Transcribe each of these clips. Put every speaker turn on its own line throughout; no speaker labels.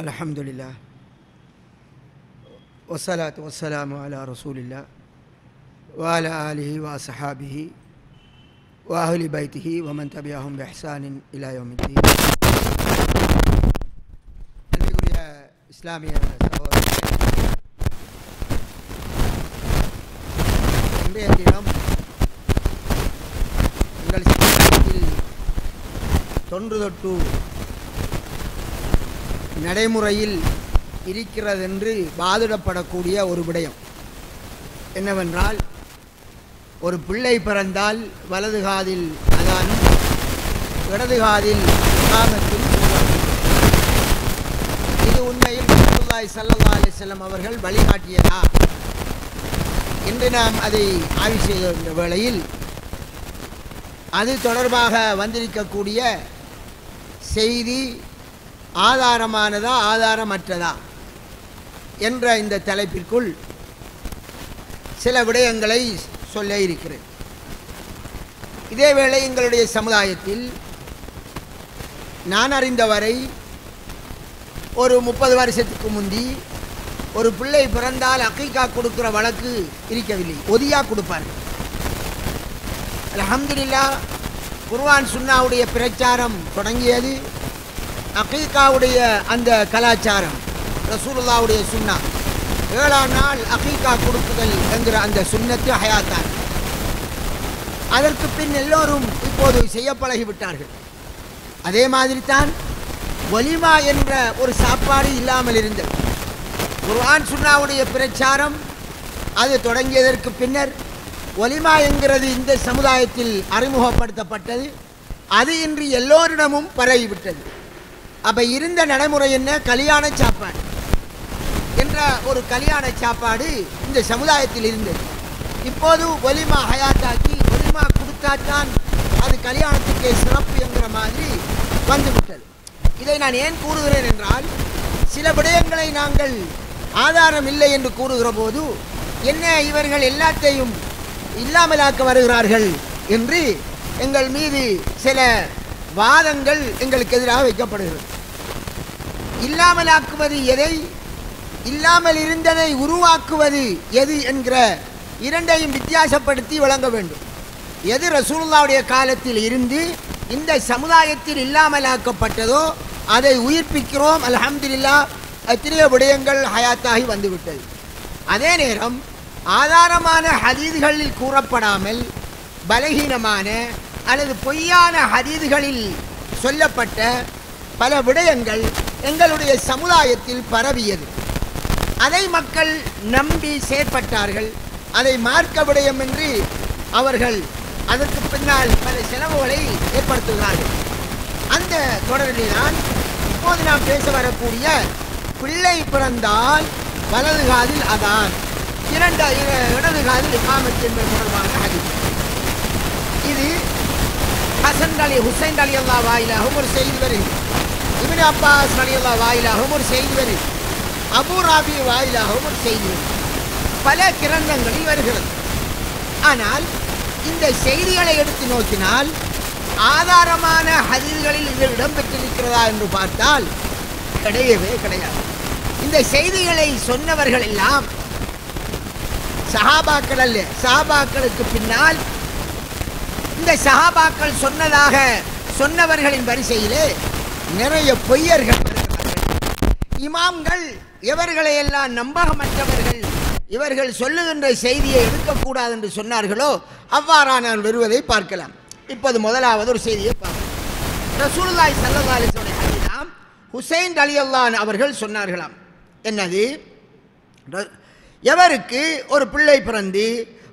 Alhamdulillah. Wassalatu wassalamu ala rasulillah wa ala alihi wa ashabihi wa ahli baitihi wa man tabi'ahum bi ihsanin ila yawmiddin. அன்பிற்குரிய இஸ்லாமிய சகோதரர்களே, இன்றைய தினம் எங்கள் சமுதாயத்தில் தொன்று தொட்டு நடைமுறையில் இருக்கிறதென்று வாதிடப்படக்கூடிய ஒரு விடயம் என்னவென்றால், ஒரு பிள்ளை பிறந்தால் வலது காதில் அதானும் இடது காதில் இகாமத்தும் இது உண்மையில் ரசூலுல்லாஹி ஸல்லல்லாஹு அலைஹி வஸல்லம் அவர்கள் வழிகாட்டியதா என்று நாம் அதை ஆய்வு செய்த வேளையில் அது தொடர்பாக வந்திருக்கக்கூடிய செய்தி ஆதாரமானதா ஆதாரமற்றதா என்ற இந்த தலைப்பிற்குள் சில விடயங்களை சொல்ல இருக்கிறேன். இதேவேளை எங்களுடைய சமுதாயத்தில் நான் அறிந்தவரை ஒரு 30 வருஷத்துக்கு முந்தி ஒரு பிள்ளை பிறந்தால் அக்கீகா கொடுக்கிற வழக்கு இருக்கவில்லை, ஒதியா கொடுப்பார்கள். அல்ஹம்துலில்லாஹ், குர்ஆன் சுன்னாவுடைய பிரச்சாரம் தொடங்கியது. அகீகாவுடைய அந்த கலாச்சாரம், ரசூலுல்லாஹ்வுடைய சுன்னா, 7ஆம் நாள் அகீகா கொடுக்குதல் என்கிற அந்த சுன்னத்து ஹயாத்தான். அதற்கு பின் எல்லோரும் இப்போது செய்ய பழகிவிட்டார்கள். அதே மாதிரி தான் வலிமா என்ற ஒரு சாப்பாடு இல்லாமல் இருந்தது. குர்ஆன் சுன்னாவுடைய பிரச்சாரம் அது தொடங்கியதற்கு பின்னர் வலிமா என்கிறது இந்த சமுதாயத்தில் அறிமுகப்படுத்தப்பட்டது. அது இன்று எல்லோரிடமும் பரவிவிட்டது. அப்போ இருந்த நடைமுறை என்ன? கல்யாண சாப்பாடு என்ற ஒரு கல்யாண சாப்பாடு இந்த சமுதாயத்தில் இருந்தது. இப்போது ஒலிமா ஹயாத்தாக்கி ஒலிமா கொடுத்தாத்தான் அது கல்யாணத்துக்கே சிறப்பு என்கிற மாதிரி வந்துவிட்டது. இதை நான் ஏன் கூறுகிறேன் என்றால், சில விடயங்களை நாங்கள் ஆதாரம் இல்லை என்று கூறுகிற போது என்ன இவர்கள் எல்லாத்தையும் இல்லாமலாக்க வருகிறார்கள் என்று எங்கள் மீது சில வாதங்கள் எங்களுக்கு எதிராக வைக்கப்படுகிறது. இல்லாமலாக்குவது எதை, இல்லாமல் இருந்ததை உருவாக்குவது எது என்கிற இரண்டையும் வித்தியாசப்படுத்தி வழங்க வேண்டும். எது ரசூலுல்லாஹ்வுடைய காலத்தில் இருந்து இந்த சமுதாயத்தில் இல்லாமலாக்கப்பட்டதோ அதை உயிர்ப்பிக்கிறோம். அல்ஹம்துலில்லாஹ், எத்தனையோ விடயங்கள் ஹயாத்தாகி வந்துவிட்டது. அதே நேரம் ஆதாரமான ஹதீஸ்களில் கூறப்படாமல் பலகீனமான அல்லது பொய்யான ஹதீஸ்களில் சொல்லப்பட்ட பல விடயங்கள் எங்களுடைய சமுதாயத்தில் பரவியது. அதை மக்கள் நம்பி செயற்பட்டார்கள். அதை மார்க்க விடயம் என்று அவர்கள் அதற்கு பின்னால் பல செலவுகளை ஏற்படுத்துகிறார்கள். அந்த தொடரில் தான் இப்போது நாம் பேச வரக்கூடிய பிள்ளை பிறந்தால் வலது காதில் அதான், இடது காதில் இகாமத் என்பது தொடர்பான ஹதீஸ். இது ஹசன் அலி ஹுசைன் அலி அல்லா வாயிலாகவும் ஒரு செய்தி வருகிறது. இப்னு அப்பாஸ் அலி அல்லா வாயிலாகவும் ஒரு செய்தி வருகிறது. அபூ ராபி வாயிலாகவும் ஒரு செய்தி வருகிறது. பல கிரந்தங்களில் வருகிறது. ஆனால் இந்த செய்திகளை எடுத்து நோக்கினால் ஆதாரமான ஹதீஸ்களில் இது இடம்பெற்றிருக்கிறதா என்று பார்த்தால் கிடையவே கிடையாது. இந்த செய்திகளை சொன்னவர்கள் எல்லாம் சஹாபாக்கள் அல்ல. சஹாபாக்களுக்கு பின்னால் இந்த சஹாபாக்கள் சொன்னதாக சொன்னவர்களின் வரிசையிலே நிறைய பொய்யர்கள் வருகிறார்கள். இமாம்கள் எவர்களையெல்லாம் நம்பகமற்றவர்கள், இவர்கள் சொல்லுகின்ற செய்தியை எடுக்கக்கூடாது என்று சொன்னார்களோ அவ்வாறான வருவதை பார்க்கலாம். இப்போது முதலாவது ஒரு செய்தியை பார்க்கலாம். ரசூலுல்லாஹி ஸல்லல்லாஹு அலைஹி வஸல்லம் ஹதீஸாம் ஹுசைன் ரலியல்லாஹு அவர்கள் சொன்னார்களாம். என்னது? எவருக்கு ஒரு பிள்ளை பிறந்து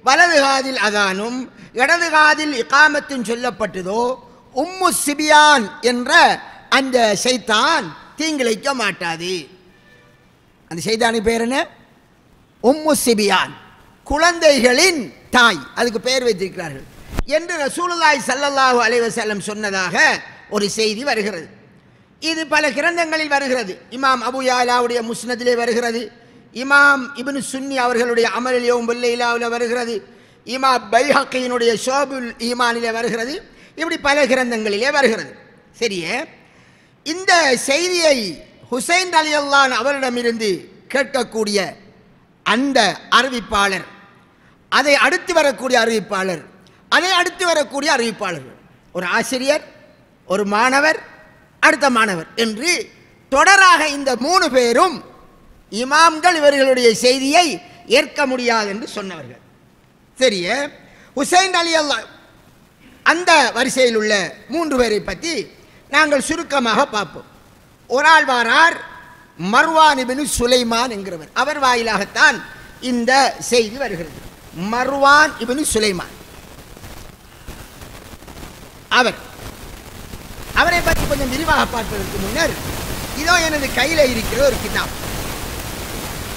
வலது காதில் அதானும் இடது காதில் இகாமத்தும் சொல்லப்பட்டதோ உம்மு சிபியான் என்ற அந்த ஷைத்தான் தீங்கிழைக்க மாட்டாது. அந்த ஷைத்தானின் பேர் என்ன? உம்மு சிபியான், குழந்தைகளின் தாய், அதுக்கு பெயர் வைத்திருக்கிறார்கள் என்று ரசூலுல்லாஹி ஸல்லல்லாஹு அலைஹி வஸல்லம் சொன்னதாக ஒரு செய்தி வருகிறது. இது பல கிரந்தங்களில் வருகிறது. இமாம் அபு யாலாவுடைய முஸ்னதிலே வருகிறது. இமாம் இப்னு சுன்னி அவர்களுடைய அமலுல் யௌம் வல் லைலாவில் வருகிறது. இமாம் பைஹக்கியினுடைய ஷுஅபுல் ஈமானிலே வருகிறது. இப்படி பல கிரந்தங்களிலே வருகிறது. சரியே, இந்த செய்தியை ஹுசைன் ரலியல்லாஹு அன்ஹு அவரிடமிருந்து கேட்கக்கூடிய அந்த அறிவிப்பாளர், அதை அடுத்து வரக்கூடிய அறிவிப்பாளர், அதை அடுத்து வரக்கூடிய அறிவிப்பாளர்கள், ஒரு ஆசிரியர், ஒரு மாணவர், அடுத்த மாணவர் என்று தொடராக இந்த 3 பேரும் இமாம்கள் இவர்களுடைய செய்தியை ஏற்க முடியாது என்று சொன்னவர்கள். சரிய ஹுசைன் ரலியல்லாஹு அந்த வரிசையில் உள்ள 3 பேரை பற்றி நாங்கள் சுருக்கமாக பார்ப்போம். ஒரு ஆள் வாரார், மர்வான் இப்னு சுலைமான் என்கிறவர். அவர் வாயிலாகத்தான் இந்த செய்தி வருகிறது. மர்வான் இப்னு சுலைமான் அவரை பற்றி கொஞ்சம் விரிவாக பார்ப்பதற்கு முன்னர் இதோ எனது கையில் இருக்கிற ஒரு கிதாப்.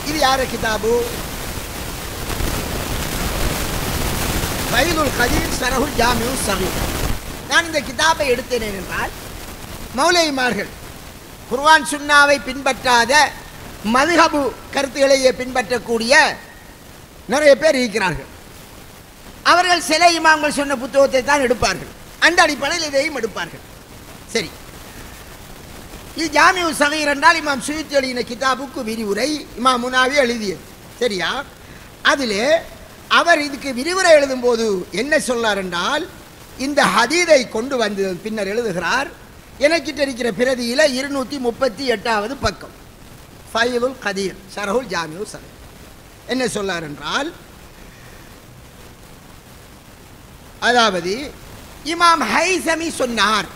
இது யார கிதாபு? ஃபைதுல் கதீர் ஷரஹுல் ஜாமிஉ ஸகீர். நான் இந்த கிதாபை எடுத்தேன் என்றால் மௌலைமார்கள் குர்ஆன் சுன்னாவை பின்பற்றாத மதுஹபு கருத்துக்களையே பின்பற்றக்கூடிய நிறைய பேர் இருக்கிறார்கள். அவர்கள் சில இமாம்கள் சொன்ன புத்தகத்தை தான் எடுப்பார்கள். அந்த அடிப்படையில் இதையும் எடுப்பார்கள். சரி, இது ஜாமிஉ ஸகீர் என்றால் இமாம் சுயூத்தி எழுதின கிதாபுக்கு விரிவுரை இமாம் முனாவி எழுதியது. சரியா? அதிலே அவர் இதுக்கு விரிவுரை எழுதும் போது என்ன சொன்னார் என்றால், இந்த ஹதீதை கொண்டு வந்து பின்னர் எழுதுகிறார். எனக்கிட்ட இருக்கிற பிரதியில 238வது பக்கம், ஃபைதுல் கதீர் ஷரஹுல் ஜாமிஉ ஸகீர். என்ன சொன்னார் என்றால், அதாவது இமாம் ஹைஸமி சொன்னார்.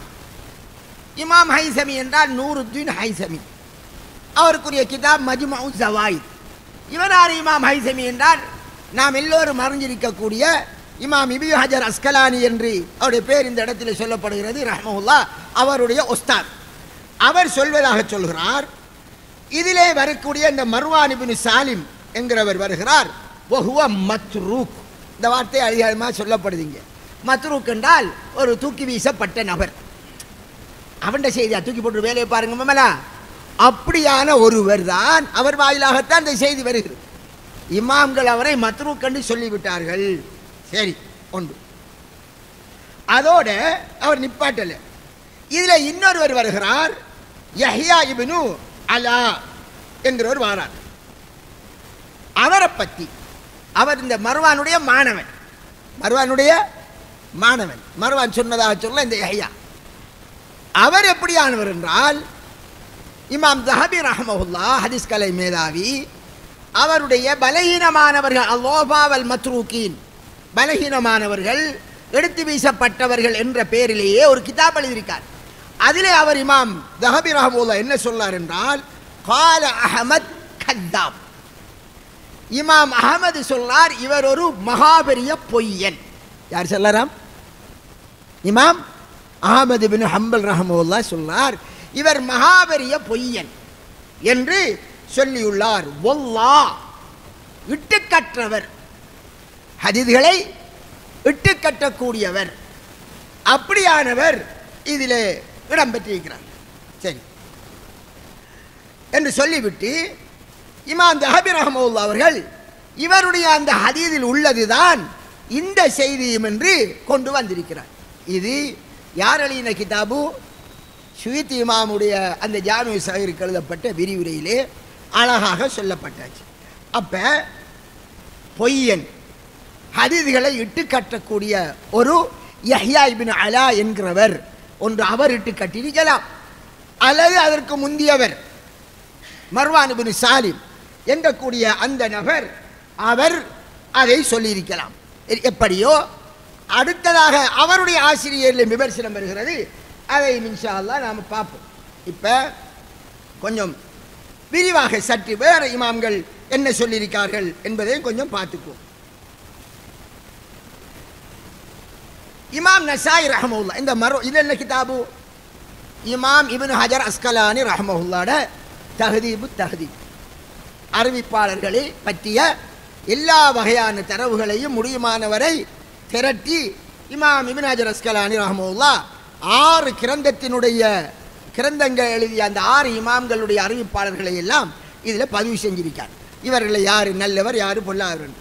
இமாம் ஹைஸமி என்றால் நூருத்தீன் ஹைஸமி, அவருக்குரிய கிதாப் மஜ்மஉ ஸவாயித். இவரார் இமாம் ஹைஸமி என்றால் நாம் எல்லோரும் அறிஞ்சிருக்கக்கூடிய இமாம் இப்னு ஹஜர் அஸ்கலானி என்று அவருடைய பேர் இந்த இடத்தில் சொல்லப்படுகிறது ரஹ்மஹுல்லாஹ். அவருடைய உஸ்தாத். அவர் சொல்வதாக சொல்கிறார், இதிலே வரக்கூடிய இந்த மர்வான் இப்னு சாலிம் என்கிறவர் வருகிறார். வஹுவ மத்ரூக். இந்த வார்த்தை அதிகமாக சொல்லப்படுதுங்க. மத்ரூக் என்றால் ஒரு தூக்கி வீசப்பட்ட நபர். அவன் செய்தியா தூக்கி போட்டு வேலையை பாருங்க மமலா, அப்படியான ஒருவர் தான். அவர் வாயிலாகத்தான் இந்த செய்தி வருகிறது. இமாம்கள் அவரை மத்ரூக் என்று சொல்லிவிட்டார்கள். சரி, ஒன்று. அதோட அவர் நிப்பாட்டல. இதுல இன்னொருவர் வருகிறார், யஹ்யா இப்னு அலா என்கிறவர் வாரார். அவரை பற்றி, அவர் இந்த மர்வானுடைய மாணவன், மர்வான் சொன்னதாக சொல்ல இந்த யஹ்யா. அவர் எப்படியானவர் என்றால், இமாம் ஸஹபி ரஹ்மஹுல்லாஹ் ஹதீஸ் கலை மேதாவி, அவருடைய பலகீனமானவர்கள் அல்லோபாவல் மத்ரூக்கீன், பலகீனமானவர்கள், எடுத்து வீசப்பட்டவர்கள் என்ற பெயரிலேயே ஒரு கிதாப் எழுதியிருக்கார். அதிலே அவர் இமாம் ஸஹபி ரஹ்மஹுல்லாஹ் என்ன சொன்னார் என்றால், கால அஹமத் கத்தாப். இமாம் அஹமது சொன்னார், இவர் ஒரு மகாபெரிய பொய்யன். யார் சொல்லலாம்? இமாம் அஹமது பின் ஹம்பல் ரஹ்மஹுல்லாஹ் சொன்னார், இவர் மகாபெரிய பொய்யன் என்று சொல்லியுள்ளார். வல்லாஹ், இட்டுக்கற்றவர், ஹதீஸ்களை இட்டுக்கட்டக்கூடியவர், அப்படியானவர் இதிலே இடம்பெற்றிருக்கிறார். சரி என்று சொல்லிவிட்டு இமாம் ஸஹபி ரஹ்மஹுல்லாஹ் அவர்கள் இவருடைய அந்த ஹதீஸில் உள்ளதுதான் இந்த செய்தியும் என்று கொண்டு வந்திருக்கிறார். இது யார் எழுதின கிதாபு? சுயூத்தி இமாமுடைய அந்த ஜாமிஉ ஸகீருக்கு எழுதப்பட்ட விரிவுரையிலே அழகாக சொல்லப்பட்டாச்சு. அப்ப பொய்யன், ஹதீஸ்களை இட்டு கட்டக்கூடிய ஒரு யஹ்யா இப்னு அலா என்கிறவர் ஒன்று அவர் இட்டு கட்டியிருக்கலாம், அல்லது அதற்கு முந்தியவர் மர்வான் இப்னு சாலிம் என்கக்கூடிய அந்த நபர் அவர் அதை சொல்லியிருக்கலாம். எப்படியோ அடுத்ததாக அவருடைய ஆசிரியரில் விமர்சனம் வருகிறது. அதை இன்ஷா அல்லாஹ் நாம் பார்ப்போம். இப்போ கொஞ்சம் விரிவாக சற்று வேறு இமாம்கள் என்ன சொல்லியிருக்கார்கள் என்பதையும் கொஞ்சம் பார்த்துக்குவோம். இமாம் நசாயி ரஹ்மஹுல்லாஹ், இந்த இது என்ன கிதாபு? இமாம் இப்னு ஹஜர் அஸ்கலானி ரஹ்மஹுல்லாஹ்ட தஹ்தீபு தஹ்தீப், அறிவிப்பாளர்களை பற்றிய எல்லா வகையான தரவுகளையும் முடியுமானவரை திரட்டி இமாம் இப்னு ஹஜர் அஸ்கலானி ரஹ்மஹுல்லாஹ் 6 கிரந்தங்கள் எழுதிய அந்த 6 இமாம்களுடைய அறிவிப்பாளர்களை எல்லாம் இதில் பதிவு செஞ்சிருக்கார். இவர்களை யார் நல்லவர், யார் பொல்லாதவர்.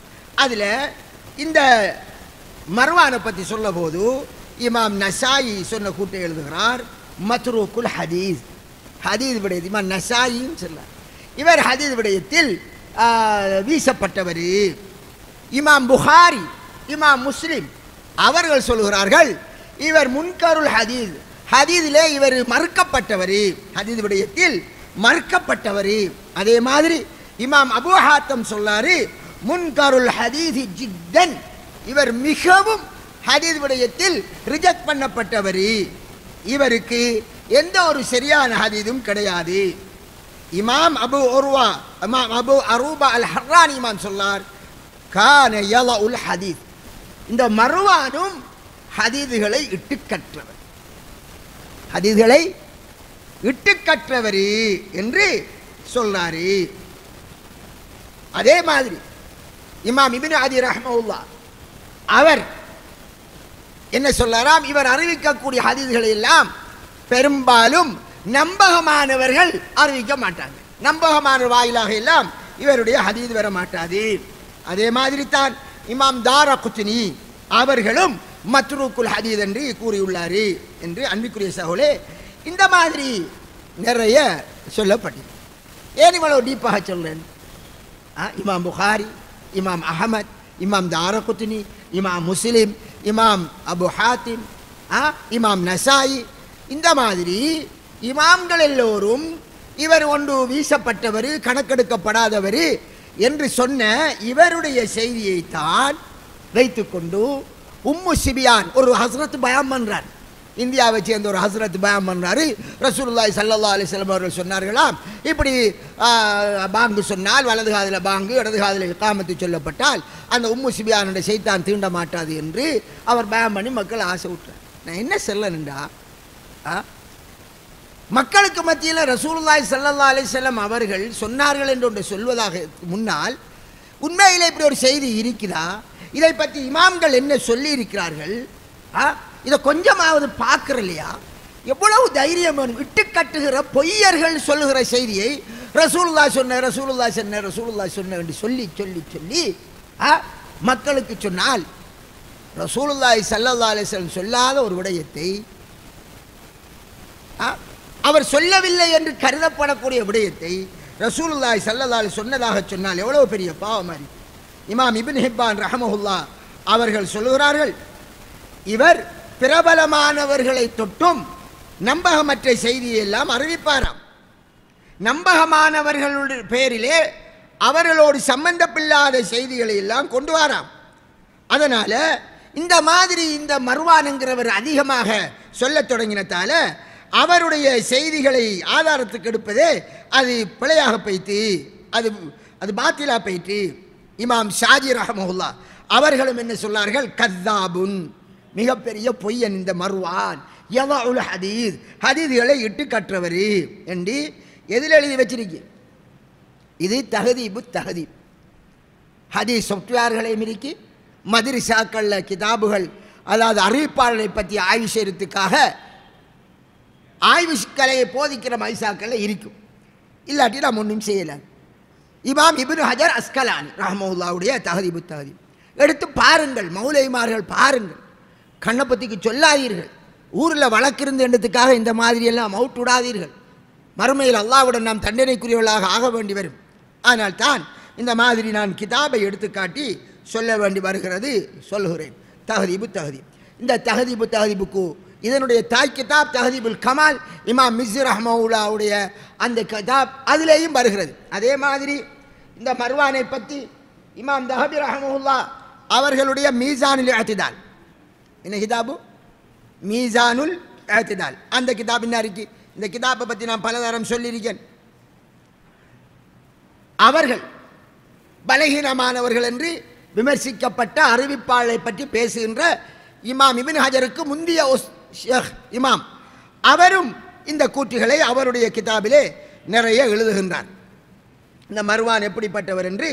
அதில் இந்த மர்வானை பற்றி சொல்ல போது இமாம் நசாயி சொன்ன கூட்டை எழுதுகிறார், மத்ரூக்குல் ஹதீஸ், ஹதீஸ் விடயத்தில் இமாம் நசாயின்னு சொன்னார். இவர் ஹதீஸ் விடயத்தில் வீசப்பட்டவர். இமாம் புகாரி, இமாம் முஸ்லிம் அவர்கள் சொல்கிறார்கள் இவர் முன்கருள் ஹதீஸ், ஹதீஸிலே இவர் மறுக்கப்பட்டவர், ஹதீஸ் விடயத்தில் மறுக்கப்பட்டவர். அதே மாதிரி இமாம் அபூ ஹாத்தம் சொன்னாரு முன்கருள் ஹதீஸ் ஜித்தன், இவர் மிகவும் ஹதீஸ் விடயத்தில் ரிஜெக்ட் பண்ணப்பட்டவர், இவருக்கு எந்த ஒரு சரியான ஹதீஸும் கிடையாது. இமாம் அபு அரூபா அல் ஹர்ரானி இமாம் சொன்னார் கான யலஉல் ஹதீஸ், இந்த மர்வானும் ஹதீதுகளை இட்டு கற்றவர், ஹதீதுகளை இட்டு கற்றவர் என்று சொல்றாரு. அதே மாதிரி இமாம் இப்னு அதி ரஹ்மத்துல்லாஹ் அவர் என்ன சொல்லாராம், இவர் அறிவிக்கக்கூடிய ஹதீஸ்களை எல்லாம் பெரும்பாலும் நம்பகமானவர்கள் அறிவிக்க மாட்டாங்க, நம்பகமான வாயிலாக எல்லாம் இவருடைய ஹதீஸ் வர மாட்டாது. அதே மாதிரி தான் இமாம் தாரகுத்னி அவர்களும் மத்ரூக்குல் ஹதீஸ் என்று கூறியுள்ளார் என்று அன்பிற்குரிய சகோதரே இந்த மாதிரி நிறைய சொல்லப்பட்டது. ஏன் இவ்வளவு டீப்பாக சொல்றேன்? இமாம் புகாரி, இமாம் அஹமத், இமாம் தாரகுத்னி, இமாம் முஸ்லிம், இமாம் அபு ஹாத்திம், இமாம் நசாயி, இந்த மாதிரி இமாம்கள் எல்லோரும் இவர் ஒன்று வீசப்பட்டவர், கணக்கெடுக்கப்படாதவர் என்று சொன்ன இவருடைய செய்தியைத்தான் வைத்துக்கொண்டு உம்மு சிபியான் ஒரு ஹஸ்ரத் பயான் பண்றார், இந்தியாவை சேர்ந்த ஒரு ஹஸ்ரத் பயான் பண்றாரு. ரசூலுல்லாஹி ஸல்லல்லாஹு அலைஹி வஸல்லம் அவர்கள் சொன்னார்களாம், இப்படி பாங்கு சொன்னால் வலது காதில் பாங்கு இடது காதில் இகாமத்து சொல்லப்பட்டால் அந்த உம்மு சிபியானுடைய சைத்தான் தீண்ட மாட்டாது என்று அவர் பயான் பண்ணி மக்கள் ஆசை விட்டார். நான் என்ன சொல்லணுண்டா, மக்களுக்கு மத்தியில் ரசூலுல்லாஹி ஸல்லல்லாஹு அலைஹி வஸல்லம் அவர்கள் சொன்னார்கள் என்று ஒன்று சொல்வதாக முன்னால் உண்மையிலே இப்படி ஒரு செய்தி இருக்குதா, இதை பற்றி இமாம்கள் என்ன சொல்லி இருக்கிறார்கள், இதை கொஞ்சமாவது பார்க்கறலையா? எவ்வளவு தைரியம் வேணும்? இட்டு கட்டுகிற பொய்யர்கள் சொல்லுகிற செய்தியை ரசூலுல்லாஹ் சொன்ன ரசூலுல்லாஹ் சொன்ன ரசூலுல்லாஹ் சொன்ன என்று சொல்லி சொல்லி சொல்லி மக்களுக்கு சொன்னால் ரசூலுல்லாஹி ஸல்லல்லாஹு அலைஹி வஸல்லம் சொல்லாத ஒரு விடயத்தை அவர் சொல்லவில்லை என்று கருதப்படக்கூடிய விடயத்தை ரசூலுல்லாஹி ஸல்லல்லாஹு அலைஹி சொன்னதாக சொன்னால் எவ்வளவு பெரிய பாவம் மாதிரி. இமாம் இப்னு ஹிப்பான் ரஹ்மஹுல்லாஹ் அவர்கள் சொல்லுகிறார்கள், இவர் பிரபலமானவர்களை தொட்டும் நம்பகமற்ற செய்தியை எல்லாம் அறிவிப்பாராம், நம்பகமானவர்களுடைய பெயரிலே அவர்களோடு சம்பந்தமில்லாத செய்திகளை எல்லாம் கொண்டு வராம். அதனால இந்த மாதிரி இந்த மர்வான் என்கிறவர் அதிகமாக சொல்லத் தொடங்கினதால அவருடைய செய்திகளை ஆதாரத்துக்கு எடுப்பதே அது பிழையாக போய்த்து, அது பாத்திலா போயிட்டு. இமாம் ஷாஜி ரஹ்மத்துல்லாஹ் அவர்களும் என்ன சொன்னார்கள், கத்தாபுன், மிகப்பெரிய பொய்யன் இந்த மர்வான், யதஉல் ஹதீஸ், ஹதீஸ்களை இட்டு கற்றவர் என்று எதில் எழுதி வச்சிருக்கு? இது தஹதீபு தஹதீப், ஹதீஸ் சாஃப்ட்வேர்களையும் இருக்கு, மதரசாக்களில் கிதாபுகள், அதாவது அறிவிப்பாளரை பற்றி ஆய்வு செய்யறதுக்காக ஆய்வு கலையை போதிக்கிற மதரசாக்களில் இருக்கும், இல்லாட்டி நாம் ஒன்றும் செய்யலாம். இமாம் இப்னு ஹஜர் அஸ்கலானி ரஹ்மத்துல்லாஹுடைய தஹதீபு தஹதீப் எடுத்து பாருங்கள், மௌலைமார்கள் பாருங்கள், கண்ணப்பத்திக்கு சொல்லாதீர்கள், ஊரில் வழக்கிருந்த எண்ணத்துக்காக இந்த மாதிரியெல்லாம் அவுட் விடாதீர்கள், மறுமையில் அல்லாஹ்வுடன் நாம் தண்டனைக்குரியவர்களாக ஆக வேண்டி வரும். ஆனால் தான் இந்த மாதிரி நான் கிதாபை எடுத்து காட்டி சொல்ல வேண்டி வருகிறது, சொல்லுகிறேன். தஹதீபு தஹதீப், இந்த தஹதீபு தஹதீபுக்கு இதனுடைய தாய் கிதாப் தஹதீபுல் கமால், இமாம் மிஸ்ஸி ரஹ்மத்துல்லாஹுடைய அந்த கிதாப் அதிலேயும் வருகிறது. அதே மாதிரி இந்த மர்வானை பற்றி இமாம் தஹபி ரஹ்மத்துல்லாஹ் அவர்களுடைய மீசானுல் இஅ்திதால், என்ன கிதாபு? மீசானுல் இஅ்திதால். அந்த கிதாப் என்ன இருக்கு? இந்த கிதாப்பை பற்றி நான் பலதரம் சொல்லியிருக்கேன். அவர்கள் பலகீனமானவர்கள் என்று விமர்சிக்கப்பட்ட அறிவிப்பாளரை பற்றி பேசுகின்ற இமாம் இப்னு ஹஜருக்கு முந்திய ஷேக் இமாம் அவரும் இந்த கூற்றுகளை அவருடைய கிதாபிலே நிறைய எழுதுகின்றார். இந்த மர்வான் எப்படிப்பட்டவர் என்று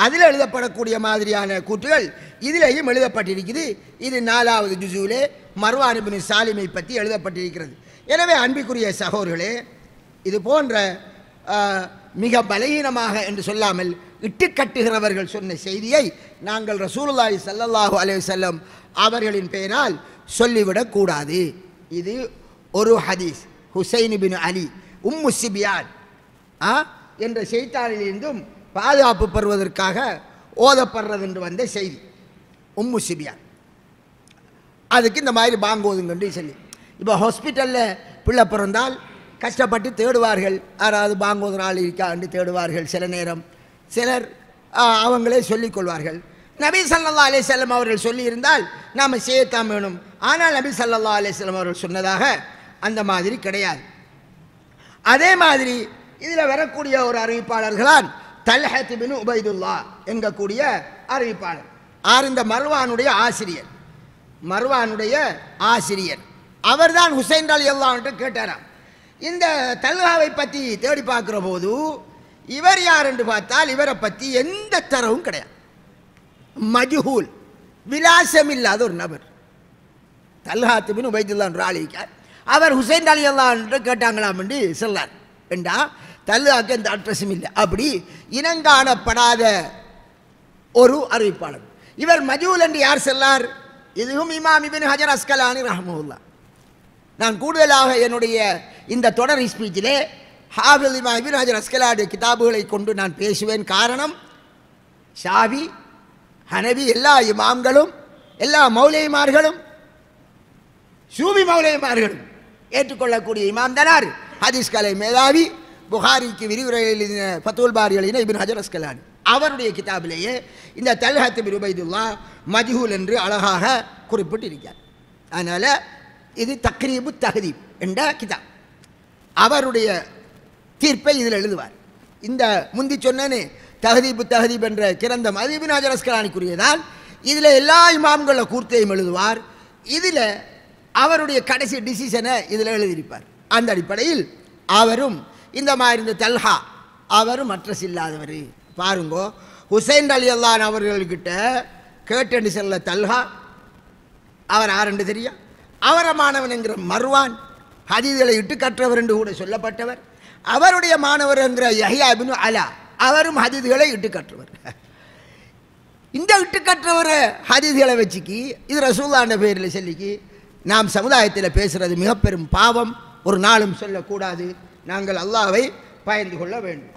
அதில் எழுதப்படக்கூடிய மாதிரியான கூற்றுகள் இதிலேயும் எழுதப்பட்டிருக்கிறது. இது 4வது ஜுஸுவிலே மர்வான் இப்னு சாலிமை பற்றி எழுதப்பட்டிருக்கிறது. எனவே அன்பிற்குரிய சகோதரர்களே, இது போன்ற மிக பலகீனமாக என்று சொல்லாமல் இட்டு கட்டுகிறவர்கள் சொன்ன செய்தியை நாங்கள் ரசூலுல்லாஹி ஸல்லல்லாஹு அலைஹி வஸல்லம் அவர்களின் பெயரால் சொல்லிவிடக்கூடாது. இது ஒரு ஹதீஸ், ஹுசைன் பின் அலி உம்மு சிபியான் என்ற செய்தித்தாளிலிருந்தும் பாதுகாப்பு பெறுவதற்காக ஓதப்படுறது என்று வந்த செய்தி. உம்மு சிபியான் அதுக்கு இந்த மாதிரி பாங்கோதுங்கன்னு சொல்லி. இப்போ ஹாஸ்பிட்டலில் பிள்ளை பிறந்தால் கஷ்டப்பட்டு தேடுவார்கள், யாராவது பாங்கோதுற ஆள் இருக்கான்னு தேடுவார்கள். சில நேரம் சிலர் அவங்களே சொல்லிக்கொள்வார்கள். நபி ஸல்லல்லாஹு அலைஹி வஸல்லம் அவர்கள் சொல்லியிருந்தால் நாம் செய்யத்தான் வேணும். ஆனால் நபி ஸல்லல்லாஹு அலைஹி வஸல்லம் அவர்கள் சொன்னதாக அந்த மாதிரி கிடையாது. அதே மாதிரி இதில் வரக்கூடிய ஒரு அறிவிப்பாளர்களான் தல்ஹத் இப்னு உபைதுல்லா என்கக்கூடிய அறிவிப்பாளர். இந்த மர்வானுடைய ஆசிரியர், மர்வானுடைய ஆசிரியர் அவர்தான் ஹுசைன் ரலியல்லாஹு அன்ஹு கேட்டாராம். இந்த தல்ஹாவை பற்றி தேடி பார்க்குற போது இவர் யார் என்று பார்த்தால் இவரை பற்றி எந்த தரவும் கிடையாது. மஜ்ஹூல், விலாசம் இல்லாத ஒரு நபர். தல்ஹத் இப்னு உபைதுல்லா என்ற ஆளிக்கார். அவர் ஹுசைன் ரலியல்லாஹு அன்ஹு கேட்டாங்களாம் என்று சொல்லார். என்றா தல்ஹாக்கு எந்த அட்ரஸும் இல்லை. அப்படி இனங்காணப்படாத ஒரு அறிவிப்பாளர். இவர் மஜ்ஹூல் என்று யார் சொல்லார்? இதுவும் இமாம் இப்னு ஹஜர் அஸ்கலானி ரஹ்மத்துல்லாஹ். நான் கூடுதலாக என்னுடைய இந்த தொடர் ஸ்பீச்சிலே ஹாஃபிஸ் இமாம் இப்னு ஹஜர் அஸ்கலானுடைய கிதாபுகளை கொண்டு நான் பேசுவேன். காரணம், ஷாஃபி, ஹனபி எல்லா இமாம்களும் எல்லா மௌலைமார்களும் சூபி மௌலைமார்களும் ஏற்றுக்கொள்ளக்கூடிய இமாம் தானார் ஹதீஸ் கலை மேதாவி, புகாரிக்கு விரிவுரை எழுதின ஃபத்துல் பாரி எழுதின இப்னு ஹஜர் அஸ்கலானி. அவருடைய கிதாபிலேயே இந்த தல்ஹத் இப்னு உபைதுல்லா மஜ்ஹூல் என்று அழகாக குறிப்பிட்டிருக்கிறார். அதனால் இது தக்ரீபு தஹதீப் என்ற கிதாப். அவருடைய தீர்ப்பை இதில் எழுதுவார். இந்த முந்தி சொன்னேனே தஹதீப் என்ற கிரந்தம் அது இப்னு ஹஜர் அஸ்கலானிக்குரியதான். இதில் எல்லா இமாம்கள கூர்த்தையும் எழுதுவார். இதில் அவருடைய கடைசி டிசிஷனை இதில் எழுதியிருப்பார். அந்த அடிப்படையில் அவரும் இந்த மாதிரி இந்த தல்ஹா அவரும் அட்ரஸ் இல்லாதவர். பாருங்கோ, ஹுசைன் ரலியல்லாஹு அன்ஹு அவர்கள்கிட்ட கேட்டு செல்ல தல்ஹா அவர் யாரென்று தெரியும். அவர மாணவன் என்கிற மர்வான் ஹதீஸ்களை இட்டு கற்றவர் என்று கூட சொல்லப்பட்டவர். அவருடைய மாணவர் என்கிற யஹ்யா இப்னு அலா அவரும் ஹதீஸ்களை இட்டு கற்றவர். இந்த இட்டு கற்றவர் ஹதீஸ்களை வச்சுக்கி இது ரசூலுல்லாஹ்வுடைய பேரில் சொல்லிக்கி நாம் சமுதாயத்தில் பேசுகிறது மிக பெரும் பாவம். ஒரு நாளும் சொல்லக்கூடாது. நாங்கள் அல்லாஹ்வை பயந்து கொள்ள வேண்டும்.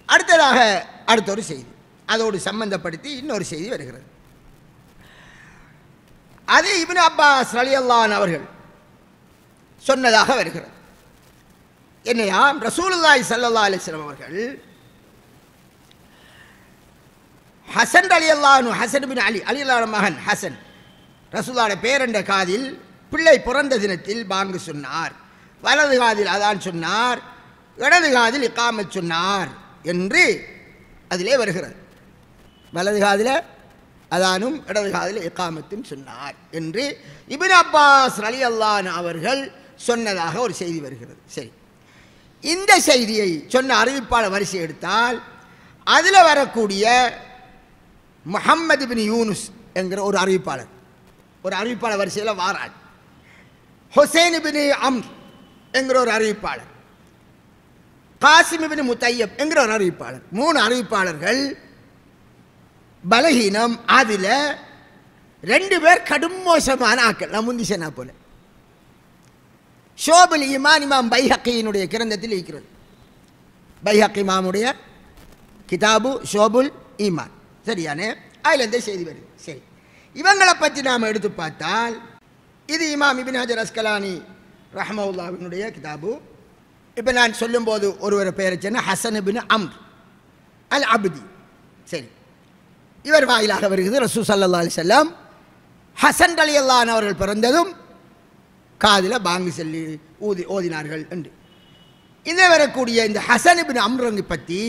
அடுத்ததாக அடுத்த ஒரு செய்தி, அதோடு சம்பந்தப்படுத்தி இன்னொரு செய்தி வருகிறது. அது இப்னு அப்பாஸ் ரலியல்லாஹு அன்ஹு அவர்கள் சொன்னதாக வருகிறது. என்னையா, ரசூலுல்லாஹி ஸல்லல்லாஹு அலைஹி வஸல்லம் அவர்கள் ஹசன் ரலியல்லாஹு அன்ஹு, ஹசன் இப்னு அலி ரலியல்லாஹு மகன் ஹசன், ரசூலுல்லாஹ்வுடைய பேரண்ட காதில் பிள்ளை பிறந்த தினத்தில் பாங்கு சொன்னார். வலது காதில் அதான் சொன்னார், இடது காதில் இகாமத் சொன்னார் என்று அதிலே வருகிறது. வலது காதில் அதானும் இடது காதில் இகாமத்தும் சொன்னார் என்று இப்னு அப்பாஸ் ரலியல்லாஹு அன்ஹு அவர்கள் சொன்னதாக ஒரு செய்தி வருகிறது. சரி, இந்த செய்தியை சொன்ன அறிவிப்பாளர் வரிசை எடுத்தால் அதில் வரக்கூடிய முஹம்மது இப்னு யூனுஸ் என்கிற ஒரு அறிவிப்பாளர் வரிசையில் வாராள். ஹுசைன் இப்னு அம்ர் என்கிற ஒரு அறிவிப்பாளர், காசிம் இப்னு முத்தையப் என்கிற ஒரு அறிவிப்பாளர். 3 அறிவிப்பாளர்கள் பலகீனம். அதில் 2 பேர் கடும் மோசமான ஆக்கள். நான் முந்தி சொன்னா போல ஷோபுல் ஈமான் இமாம் பைஹக்கியினுடைய கிரந்தத்தில் இருக்கிறது. பைஹக்கி இமாமுடைய கிதாபு ஷோபுல் ஈமான், சரியானே? அதில் இந்த செய்தி வருது. சரி, இவங்களை பற்றி நாம் எடுத்து பார்த்தால் இது இமாம் இப்னு ஹஜர் அஸ்கலானி ரஹ்மத்துல்லாஹினுடைய கிதாபு. இப்போ நான் சொல்லும்போது ஒருவரை பெயரை சொன்ன ஹசன் இப்னு அம்ர் அல் அப்தி. சரி, இவர் வாயிலாக வருகிறது ரசூல் ஸல்லல்லாஹு அலைஹி வஸல்லம் ஹசன் ரலியல்லாஹு அன்ஹு அவர்கள் பிறந்ததும் காதில் பாங்கு சொல்லி ஓதினார்கள் என்று. இதில் வரக்கூடிய இந்த ஹசன் இப்னு அம்ரை பற்றி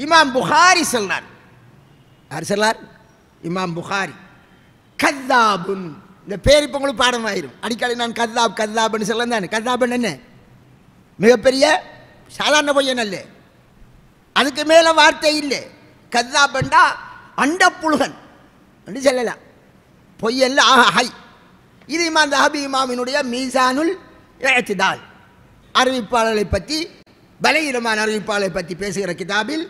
இமாம் புகாரி சொல்றார். யார் சொல்லார்? இமாம் புகாரி. கத்தாபுன், இந்த பேர் இப்போ உங்களுக்கு பாடமாயிரும். அடிக்கடி நான் கத்தாப்னு சொல்ல தானே. கத்தாபன் என்ன? மிகப்பெரிய சாதாரண பொய்யன் அல்ல, அதுக்கு மேலே வார்த்தை இல்லை. கத்தாபண்டா அண்ட புழுகன் என்று சொல்லலாம். பொய்யல்ல, ஆஹா ஹை. இது இமாம் தஹபி இமாமினுடைய மீசானுல் இஅ்திதால் அறிவிப்பாளர்களை பற்றி, பலகீனமான அறிவிப்பாளரை பற்றி பேசுகிற கிதாபில்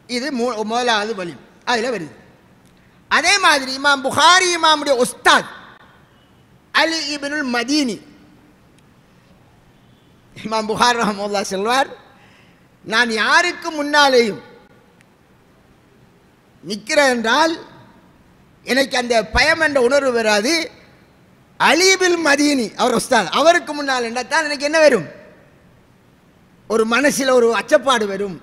இது முதலாவது வழி அதில் வருது. அதே மாதிரி இமாம் புகாரி இமாமுடைய உஸ்தாத் அலி இப்னுல் மதீனி இமாம் புகாரி ரஹ்மத்துல்லாஹி சொல்வார், நான் யாருக்கு முன்னாலேயும் நிற்கிறேன் என்றால் எனக்கு அந்த பயம் என்ற உணர்வு வராது. அலீபில் மதீனி அவர் உஸ்தாத், அவருக்கு முன்னால் என்றால் எனக்கு என்ன வரும்? ஒரு மனசில் ஒரு அச்சப்பாடு வரும்.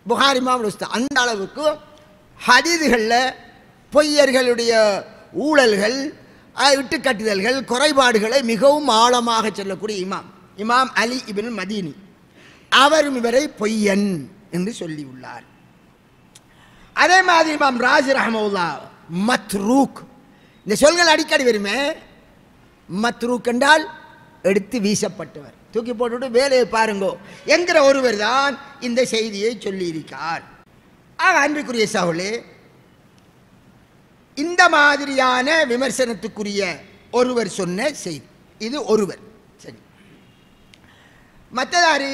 புகாரி இமாம் உஸ்தாத் அந்த அளவுக்கு ஹதீதுகளில் பொய்யர்களுடைய ஊழல்கள், இட்டுக்கட்டுதல்கள், குறைபாடுகளை மிகவும் ஆழமாக சொல்லக்கூடிய இமாம் அலி இப்னு மதீனி அவரும் இவரை பொய்யன் என்று சொல்லியுள்ளார். அதே மாதிரி இமாம் ராஜி ரஹ்மத்துல்லாஹ் மத்ரூக், இந்த சொல்கள் அடிக்கடி வருமே. மத்ரூக் என்றால் எடுத்து வீசப்பட்டவர், தூக்கி போட்டுவிட்டு வேலையை பாருங்கோ என்கிற ஒருவர் தான் இந்த செய்தியை சொல்லியிருக்கார். அன்பிற்குரிய சகோதரர்களே, இந்த மாதிரியான விமர்சனத்துக்குரிய ஒருவர் சொன்ன செய்தி இது ஒருவர். சரி, மற்றதாரு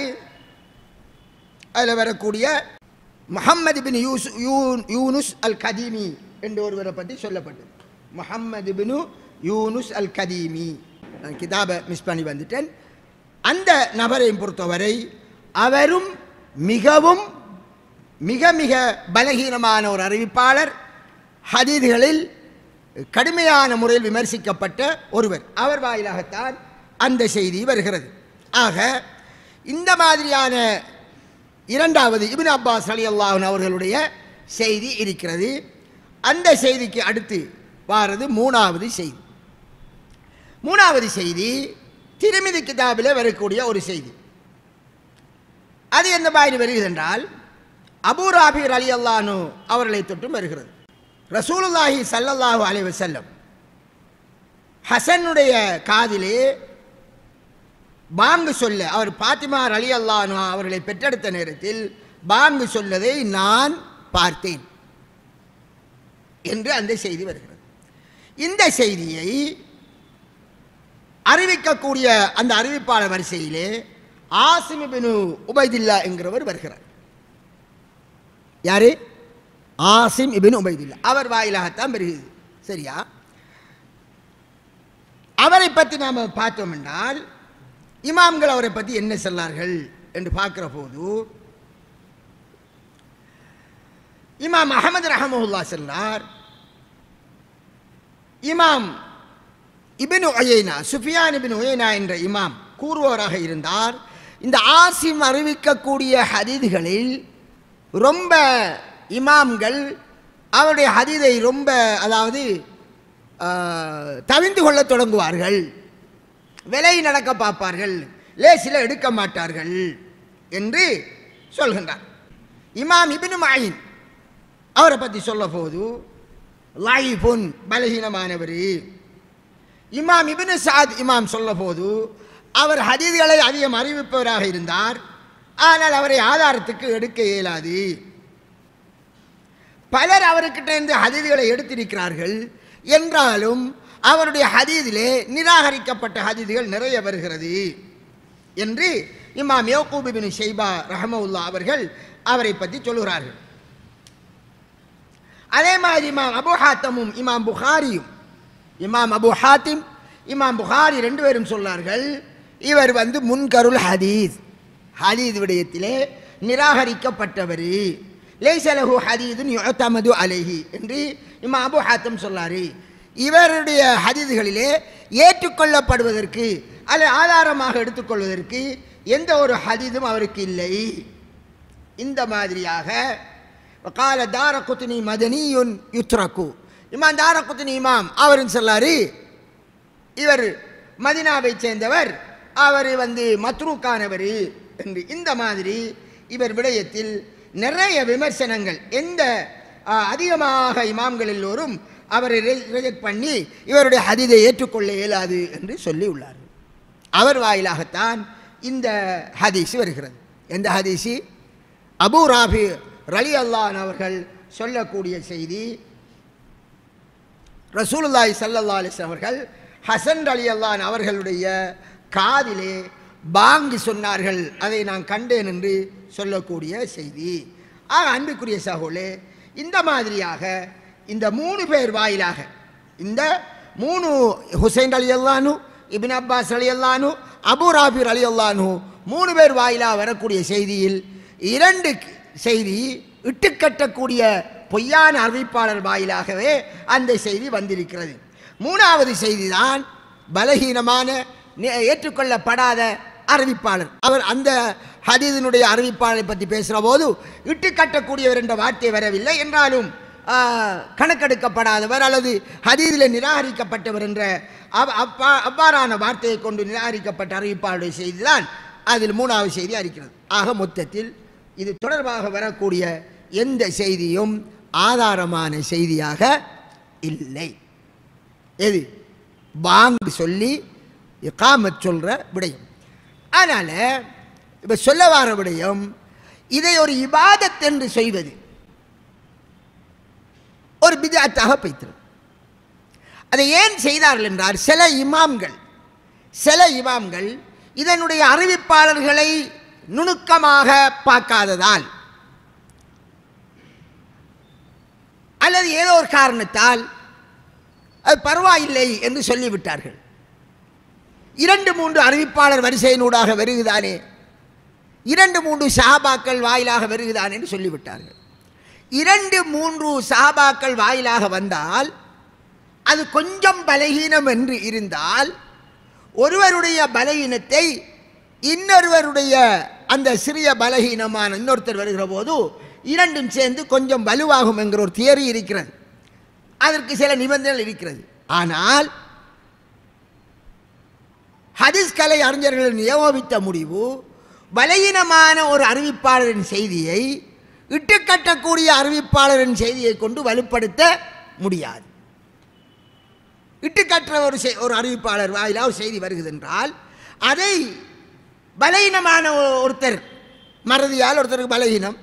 அதில் வரக்கூடிய முஹம்மது பின் யூனுஸ் அல் கதீமி என்று ஒருவரை பற்றி சொல்லப்பட்டது. முஹம்மது பின் யூனுஸ் அல் கதீமி, நான் கிதாபை மிஸ் பண்ணி வந்துட்டேன். அந்த நபரை பொறுத்தவரை அவரும் மிகவும் மிக மிக பலகீனமான ஒரு அறிவிப்பாளர், ஹதீதுகளில் கடுமையான முறையில் விமர்சிக்கப்பட்ட ஒருவர். அவர் வாயிலாகத்தான் அந்த செய்தி வருகிறது. ஆக இந்த மாதிரியான இரண்டாவது இப்னு அப்பாஸ் ரலியல்லாஹு அன்ஹு அவர்களுடைய செய்தி இருக்கிறது. அந்த செய்திக்கு அடுத்து வாரது மூணாவது செய்தி. மூணாவது செய்தி திர்மிதி கிதாபில் வரக்கூடிய ஒரு செய்தி. அது என்ன மாதிரி வருகிறது என்றால், அபூ ராஃபி ரலியல்லாஹு அன்ஹு அவர்களை தொட்டும் வருகிறது. ரசூலுல்லாஹி ஸல்லல்லாஹு அலைஹி வஸல்லம் ஹசனுடைய காதிலே பாங்கு சொல்ல, அவர் பாத்திமா ரலியல்லாஹு அன்ஹா அவர்களை பெற்றெடுத்த நேரத்தில் பாங்கு சொல்லதை நான் பார்த்தேன் என்று அந்த செய்தி வருகிறது. இந்த செய்தியை அறிவிக்கக்கூடிய அந்த அறிவிப்பாளர் வரிசையிலே ஆசிம் இப்னு உபைதுல்லா என்கிறவர் வருகிறார். யாரு? ஆசிம் இப்னு உபைதுல்லா. அவர் வாயிலாகத்தான் வருகிறது. சரியா? அவரை பற்றி நாம் பார்த்தோம் என்றால், இமாம்கள் அவரை பற்றி என்ன சொன்னார்கள் என்று பார்க்கிற போது, இமாம் அஹமது ரஹ்மத்துல்லாஹி சொன்னார், இமாம் இப்னு உயைனா, சுஃபியான் இப்னு உயைனா என்ற இமாம் கூறுவோராக இருந்தார். இந்த ஆசிம் அறிவிக்கக்கூடிய ஹதீதுகளில் ரொம்ப இமாம்கள் அவருடைய ஹதீதை ரொம்ப, அதாவது தவிந்து கொள்ள தொடங்குவார்கள், விலை நடக்க பார்ப்பார்கள், லேசில் எடுக்க மாட்டார்கள் என்று சொல்கின்றார். இமாம் இப்னு மயின் அவரை பற்றி சொல்ல போது லைஃபுன், பலகீனமானவர். இமாம் இப்னு சாத் இமாம் சொல்ல போது அவர் ஹதீதுகளை அதிகம் அறிவிப்பவராக இருந்தார், ஆனால் அவரை ஆதாரத்துக்கு எடுக்க இயலாது. பலர் அவர்கிட்ட இருந்து ஹதீதுகளை எடுத்திருக்கிறார்கள் என்றாலும் அவருடைய ஹதீதிலே நிராகரிக்கப்பட்ட ஹதீதுகள் நிறைய வருகிறது என்று இமாம் யக்கூப் இப்னு ஷைபா ரஹ்மத்துல்லாஹி அவர்கள் அவரை பற்றி சொல்கிறார்கள். அதே மாதிரி இமாம் அபூ ஹாத்திமும் இமாம் புகாரியும், இமாம் அபூ ஹாத்திம் இமாம் புகாரி ரெண்டு பேரும் சொன்னார்கள், இவர் முன்கருள் ஹதீஸ், ஹதீஸ் விடயத்திலே நிராகரிக்கப்பட்டவர், லைஸலஹு ஹதீதுன் யுஅ்தமது அலைஹி என்று இமாம் அபூ ஹாத்திம் சொன்னார். இவருடைய ஹதீதுகளிலே ஏற்றுக்கொள்ளப்படுவதற்கு அல்லது ஆதாரமாக எடுத்துக்கொள்வதற்கு எந்த ஒரு ஹதீதும் அவருக்கு இல்லை. இந்த மாதிரியாக கால தாரகுத்னி மதனியுன் யுத்ரகு, இமாம் தாரகுத்னி இமாம் அவரும் சொல்லாரு, இவர் மதினாவை சேர்ந்தவர், அவர் மத்ரூக்கானவர் என்று. இந்த மாதிரி இவர் விடயத்தில் நிறைய விமர்சனங்கள், எந்த அதிகமாக இமாம்கள் எல்லோரும் அவரை ரிஜெக்ட் பண்ணி இவருடைய ஹதீதை ஏற்றுக்கொள்ள இயலாது என்று சொல்லி உள்ளார். அவர் வாயிலாகத்தான் இந்த ஹதீஸ் வருகிறது. எந்த ஹதீஸு? அபூ ராஃபி ரலியல்லாஹு அன்ஹு அவர்கள் சொல்லக்கூடிய செய்தி, ரசூலுல்லாஹி ஸல்லல்லாஹு அலைஹி வஸல்லம் அவர்கள் ஹசன் ரலியல்லாஹு அன்ஹு அவர்களுடைய காதிலே பாங்கு சொன்னார்கள், அதை நான் கண்டேன் என்று சொல்லக்கூடிய செய்தி. அன்புக்குரிய சகோதரர்களே, இந்த மாதிரியாக இந்த மூணு பேர் வாயிலாக, இந்த மூணு ஹுசைன் ரலியல்லாஹு அன்ஹு, இப்னு அப்பாஸ் ரலியல்லாஹு அன்ஹு, அபூ ராஃபி ரலியல்லாஹு அன்ஹு 3 பேர் வாயிலாக வரக்கூடிய செய்தியில் 2 செய்தி இட்டுக்கட்டக்கூடிய பொய்யான அறிவிப்பாளர் வாயிலாகவே அந்த செய்தி வந்திருக்கிறது. 3வது செய்தி தான் பலகீனமான ஏற்றுக்கொள்ளப்படாத அறிவிப்பாளர். அவர் அந்த ஹதீஸினுடைய அறிவிப்பாளரை பற்றி பேசுகிற போது இட்டுக்கட்டக்கூடியவர் என்ற வார்த்தை வரவில்லை, என்றாலும் கணக்கெடுக்கப்படாதவர் அல்லது ஹதீஸில் நிராகரிக்கப்பட்டவர் என்ற அவ்வாறான வார்த்தையை கொண்டு நிராகரிக்கப்பட்ட அறிவிப்பாளருடைய செய்தி தான் அதில் 3வது செய்தி இருக்கிறது. ஆக மொத்தத்தில் இது தொடர்பாக வரக்கூடிய எந்த செய்தியும் ஆதாரமான செய்தியாக இல்லை. எது பாங்கு சொல்லி இகாமத் சொல்ற விடயம். அதனால இப்ப சொல்ல வர விடயம், இதை ஒரு இபாதத் என்று செய்வது ஒரு பித்அத்தாக போய்த்தது. அதை ஏன் செய்தார்கள் என்றால், சில இமாம்கள் இதனுடைய அறிவிப்பாளர்களை நுணுக்கமாக பார்க்காததால் அல்லது ஏதோ ஒரு காரணத்தால் அது பரவாயில்லை என்று சொல்லிவிட்டார்கள். 2-3 அறிவிப்பாளர் வரிசையினூடாக வருகுதானே, 2-3 சஹாபாக்கள் வாயிலாக வருகுதானே என்று சொல்லிவிட்டார்கள். 2-3 சஹாபாக்கள் வாயிலாக வந்தால் அது கொஞ்சம் பலகீனம் என்று இருந்தால், ஒருவருடைய பலகீனத்தை இன்னொருவருடைய அந்த சிறிய பலகீனமான இன்னொருத்தர் வருகிற போது 2ம் சேர்ந்து கொஞ்சம் வலுவாகும் என்கிற ஒரு தியரி இருக்கிறது. அதற்கு சில நிபந்தனைகள் இருக்கிறது. ஆனால் ஹதீஸ் கலை அறிஞர்கள் நியமித்த முடிவு, பலகீனமான ஒரு அறிவிப்பாளரின் செய்தியை இட்டுக்கட்டக்கூடிய அறிவிப்பாளரின் செய்தியை கொண்டு வலுப்படுத்த முடியாது. இட்டுக்கற்ற ஒரு அறிவிப்பாளர் வாயிலாக ஒரு செய்தி வருகிறது என்றால், அதை பலகீனமான ஒருத்தர் மறதியால் ஒருத்தருக்கு பலகீனம்,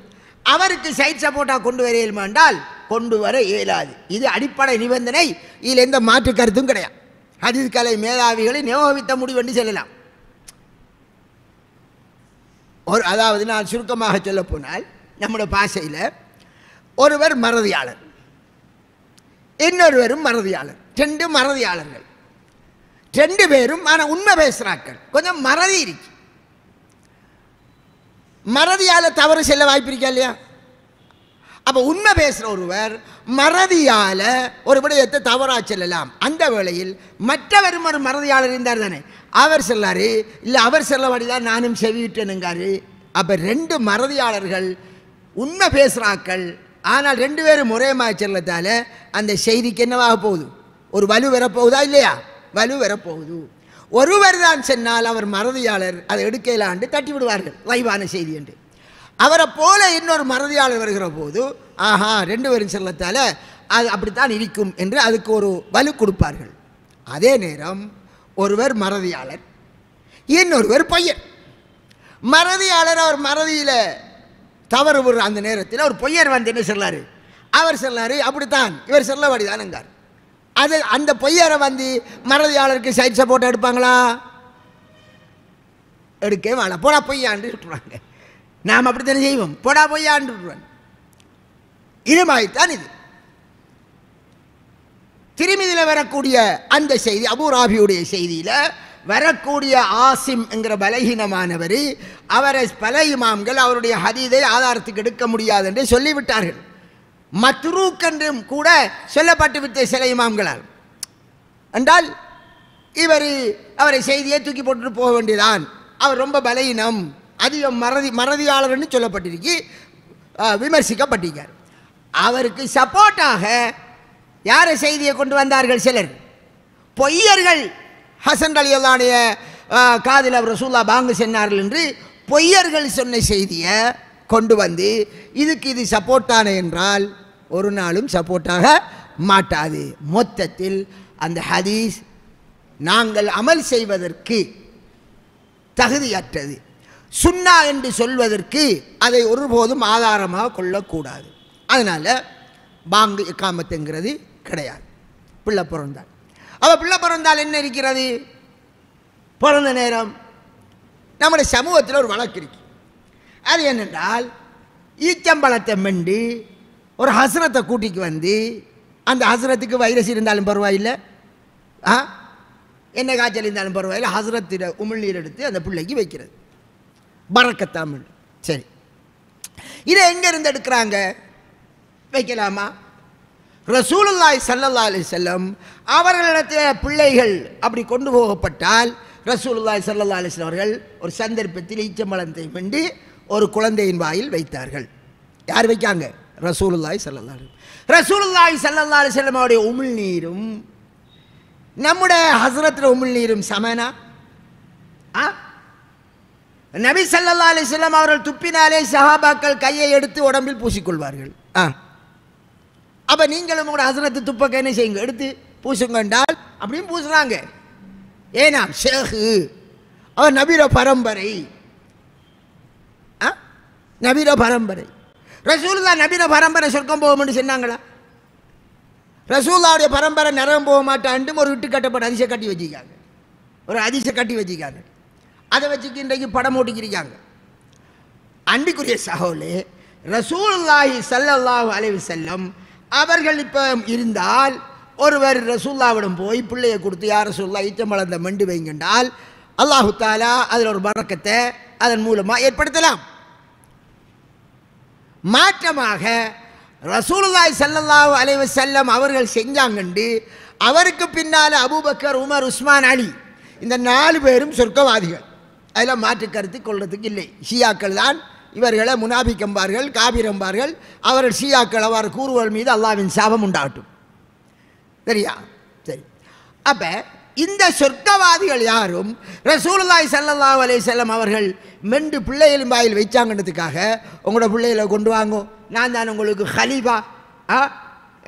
அவருக்கு சைட் சப்போர்ட்டாக கொண்டு வர இயலுமாண்டால் கொண்டு வர இயலாது. இது அடிப்படை நிபந்தனை. இதில் எந்த மாற்று கருத்தும் கிடையாது. ஹதீஸ் கலை மேதாவிகளை நியமித்த முடிவு என்று சொல்லலாம். அதாவது நான் சுருக்கமாக சொல்ல போனால், நம்முடைய பாஷையில் ஒருவர் மறதியாளர், இன்னொருவரும் மறதியாளர், 2 மறதியாளர்கள், 2 பேரும் ஆனால் உண்மை பேசுகிறார்கள். கொஞ்சம் மறதி இருக்கு. மறதியால தவறு செல்ல வாய்ப்பு இருக்கா இல்லையா? அப்போ உண்மை பேசுகிற ஒருவர் மறதியால ஒரு விடயத்தை தவறா செல்லலாம். அந்த வேளையில் மற்றவரும் ஒரு மறதியாளர் இருந்தார் தானே, அவர் சொல்லாரு, இல்லை அவர் செல்லபடிதான் நானும் செவிவிட்டேனுங்காரு. அப்போ 2 மறதியாளர்கள் உண்மை பேசுகிறாக்கள், ஆனால் 2 பேரும் ஒரே மாதிரி செல்லத்தால அந்த செய்திக்கு என்னவாக போகுது? ஒரு வலு வரப்போகுதா இல்லையா? வலு வரப்போகுது. ஒருவர் தான் சொன்னால் அவர் மறதியாளர், அதை எடுக்கலாண்டு தட்டி விடுவார்கள் லைவான செய்தி என்று. அவரை போல இன்னொரு மறதியாளர் வருகிற போது, ஆஹா 2 பேரும் செல்லத்தால அது அப்படித்தான் இருக்கும் என்று அதுக்கு ஒரு வலு கொடுப்பார்கள். அதே நேரம் ஒருவர் மறதியாளர், இன்னொருவர் பொய்யர். மறதியாளர் அவர் மறதியில் தவறு விடுற அந்த நேரத்தில் ஒரு பொய்யர் வந்து என்ன சொல்லாரு, அவர் சொல்லாரு அப்படித்தான் இவர் சொல்லபடிதானுங்கார். அது அந்த பொய்யரை வந்து மறதியாளருக்கு சைட் சப்போர்ட் எடுப்பாங்களா? எடுக்கவே வேணாம், போடா பொய்யாண்டு விட்டுருவாங்க. நாம் அப்படித்தானே செய்வோம், போடா பொய்யாண்டு விட்டுருவாங்க. இது மாதிரித்தான் இது. திருமிதியில் வரக்கூடிய அந்த செய்தி, அபூ ராஃபியுடைய செய்தியில் வரக்கூடிய ஆசிம் என்கிற பலகீனமானவர், அவரை பல இமாம்கள் அவருடைய ஹதீதை ஆதாரத்துக்கு எடுக்க முடியாது என்று சொல்லிவிட்டார்கள். மத்ரூக் என்றும் கூட சொல்லப்பட்டு விட்ட சில இமாம்களால் என்றால் இவர் அவரை செய்தியை தூக்கி போட்டு போக வேண்டியதான், அவர் ரொம்ப பலகீனம், அதிகம் மறதியாளர் என்று சொல்லப்பட்டிருக்கு, விமர்சிக்கப்பட்டிருக்கார். அவருக்கு சப்போர்ட்டாக யாரை செய்தியை கொண்டு வந்தார்கள்? சிலர் பொய்யர்கள். ஹசன் ரலியல்லாஹு காதில் அவர் ரசூலுல்லாஹ் பாங்கு சொன்னார்கள் என்று பொய்யர்கள் சொன்ன செய்தியை கொண்டு வந்து இதுக்கு இது சப்போர்ட்டான என்றால் ஒரு நாளும் சப்போர்ட்டாக மாட்டாது. மொத்தத்தில் அந்த ஹதீஸ் நாங்கள் அமல் செய்வதற்கு தகுதியற்றது. சுன்னா என்று சொல்வதற்கு அதை ஒருபோதும் ஆதாரமாக கொள்ளக்கூடாது. அதனால் பாங்கு இக்காமத்துங்கிறது கிடையாது. பிள்ளை பிறந்தால் அவள் பிள்ளை பிறந்தால் என்ன இருக்கிறது? பிறந்த நேரம் நம்முடைய சமூகத்தில் ஒரு வழக்கு இருக்கு. அது என்னென்றால், ஈச்சம்பழத்தை மெண்டு ஒரு ஹசரத்தை கூட்டிக்கு வந்து, அந்த ஹசரத்துக்கு வைரஸ் இருந்தாலும் பரவாயில்லை, என்ன காய்ச்சல் இருந்தாலும் பரவாயில்ல, ஹஸ்ரத்திட உமிழ்நீர் எடுத்து அந்த பிள்ளைக்கு வைக்கிறது பரக்கத்தாமல். சரி, இதை எங்கேருந்து எடுக்கிறாங்க? வைக்கலாமா? ரசூலுல்லாஹி ஸல்லல்லாஹு அலைஹி வஸல்லம் அவர்களிடத்தில் பிள்ளைகள் அப்படி கொண்டு போகப்பட்டால் ரசூலுல்லாஹி ஸல்லல்லாஹு அலைஹி வஸல்லம் அவர்கள் ஒரு சந்தர்ப்பத்தில் ஈச்சம்பழத்தை வெண்டு ஒரு குழந்தையின் வாயில் வைத்தார்கள். யார் வைக்காங்க? ரசூலுல்லாஹி ஸல்லல்லாஹு அலைஹி வஸல்லம். ரசூலுல்லாஹி ஸல்லல்லாஹு அலைஹி வஸல்லம் அவருடைய உமிழ்நீரும் நம்முடைய ஹஸ்ரத்தில் உமிழ்நீரும் சமனா? நபி ஸல்லல்லாஹு அலைஹி வஸல்லம் அவர்கள் துப்பினாலே சஹாபாக்கள் கையை எடுத்து உடம்பில் பூசிக்கொள்வார்கள். அப்ப நீங்களும் உங்களோட ஹஸ்ரத்து துப்பக்க என்ன செய்யுங்க? எடுத்து பூசுங்க என்றால் அப்படியும் பூசுறாங்க. ஏனா ஷேகு அவர் நபிர பரம்பரை, நபிர பரம்பரை. ரசூலுல்லாஹ் நபிர பரம்பரை சொர்க்கம் போகும்னு சொன்னாங்களா? ரசூலுல்லாஹ்வுடைய பரம்பரை நரகம் போக மாட்டான்ட்டு ஒரு விட்டு கட்டப்பட்ட அதிசய கட்டி வச்சுக்காங்க, ஒரு அதிசய கட்டி வச்சுக்காங்க. அதை வச்சுக்கு இன்றைக்கு படம் ஓட்டிக்கிறிக்காங்க. அன்பிற்குரிய சகோதரே, ரசூலுல்லாஹி ஸல்லல்லாஹு அலைஹி வஸல்லம் அவர்கள் இப்போ இருந்தால் ஒருவர் ரசூலுல்லாஹ்விடம் போய் பிள்ளையை கொடுத்து யார் ரசூலுல்லாஹ் ஈச்சம்பழத்தை மெண்டு வைங்கண்டால் அல்லாஹு தஆலா அதில் ஒரு பரக்கத்தை அதன் மூலமாக ஏற்படுத்தலாம். மாற்றமாக ரசூலுல்லாஹி ஸல்லல்லாஹு அலைஹி வஸல்லம் அவர்கள் செஞ்சாங்கண்டு அவருக்கு பின்னால் அபூபக்கர், உமர், உஸ்மான், அலி இந்த 4 பேரும் சொர்க்கவாதிகள். அதில் மாற்று கருத்து கொள்றதுக்கு இல்லை. ஷியாக்கள் தான் இவர்களை முனாபிக்கம்பார்கள், காபிரம்பார்கள். அவர்கள் ஷியாக்கள் அவ்வாறு கூறுவல் மீது அல்லாஹ்வின் சாபம் உண்டாகட்டும். சரியா? சரி. அப்போ இந்த சொர்க்கவாதிகள் யாரும் ரசூலுல்லாஹி ஸல்லல்லாஹு அலைஹி வஸல்லம் அவர்கள் மெண்டு பிள்ளைகளின் வாயில் வைச்சாங்கன்றதுக்காக உங்களோட பிள்ளைகளை கொண்டு வாங்கோ, நான் தான் உங்களுக்கு ஹலீஃபா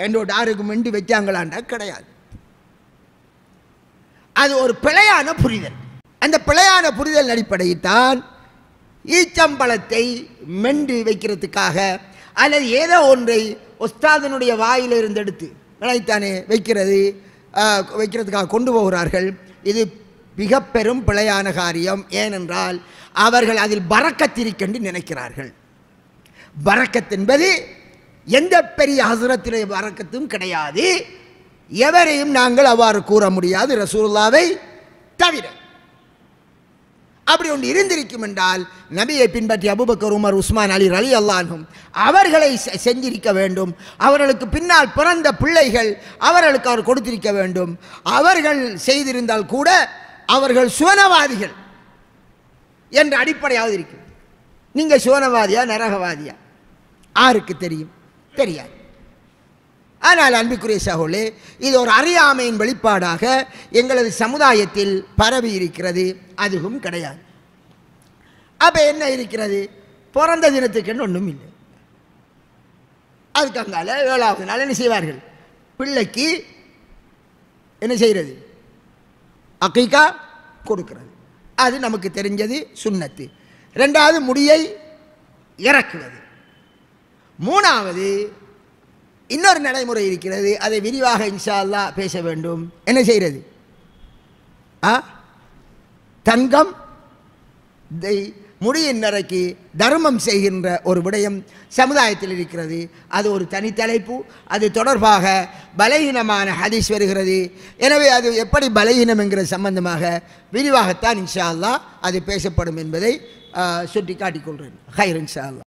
என்னோட யாருக்கு மெண்டு வைச்சாங்களாண்டா கிடையாது. அது ஒரு பிழையான புரிதல். அந்த பிழையான புரிதல் அடிப்படையில் தான் ஈச்சம்பழத்தை மெண்டு வைக்கிறதுக்காக அல்லது ஏதோ ஒன்றை உஸ்தாதனுடைய வாயிலிருந்து எடுத்து நினைத்தானே வைக்கிறதுக்காக கொண்டு போகிறார்கள். இது மிக பெரும் பிழையான காரியம். ஏனென்றால் அவர்கள் அதில் பரக்கத்திருக்கென்று நினைக்கிறார்கள். பரக்கத் என்பது எந்த பெரிய ஹஸ்ரத்திலே பரக்கத்தும் கிடையாது. எவரையும் நாங்கள் அவ்வாறு கூற முடியாது ரசூலுல்லாவை தவிர. அப்படி ஒன்று இருந்திருக்கும் என்றால் நபியை பின்பற்றி அபூபக்கர், உமர், உஸ்மான், அலி ரலியல்லாஹு அன்ஹும் அவர்களை செஞ்சிருக்க வேண்டும். அவர்களுக்கு பின்னால் பிறந்த பிள்ளைகள் அவர்களுக்கு அவர் கொடுத்திருக்க வேண்டும். அவர்கள் செய்திருந்தால் கூட அவர்கள் சுவனவாதிகள் என்ற அடிப்படையாவது இருக்கு. நீங்கள் சுவனவாதியா நரகவாதியா யாருக்கு தெரியும்? தெரியாது. ஆனால் அன்பிற்குரிய சகோதரர்களே, இது ஒரு அறியாமையின் வெளிப்பாடாக எங்களது சமுதாயத்தில் பரவி இருக்கிறது. அதுவும் கிடையாது. அப்போ என்ன இருக்கிறது? பிறந்த தினத்துக்குன்னு ஒன்றும் இல்லை. அதுக்கு அங்கால 7வது நாள் என்ன செய்வார்கள்? பிள்ளைக்கு என்ன செய்கிறது? அகீகா கொடுக்கிறது. அது நமக்கு தெரிஞ்சது சுன்னத்து. 2வது முடியை இறக்குவது. 3வது இன்னொரு நடைமுறை இருக்கிறது. அதை விரிவாக இன்ஷா அல்லாஹ் பேச வேண்டும். என்ன செய்கிறது? தங்கம் முடியின் நரைக்கு தர்மம் செய்கின்ற ஒரு விடயம் சமுதாயத்தில் இருக்கிறது. அது ஒரு தனித்தலைப்பு. அது தொடர்பாக பலகீனமான ஹதீஸ் வருகிறது. எனவே அது எப்படி பலகீனம் என்கிற சம்பந்தமாக விரிவாகத்தான் இன்ஷா அல்லாஹ் அது பேசப்படும் என்பதை சுட்டி காட்டிக்கொள்கிறேன். ஹைர் இன்ஷா அல்லாஹ்.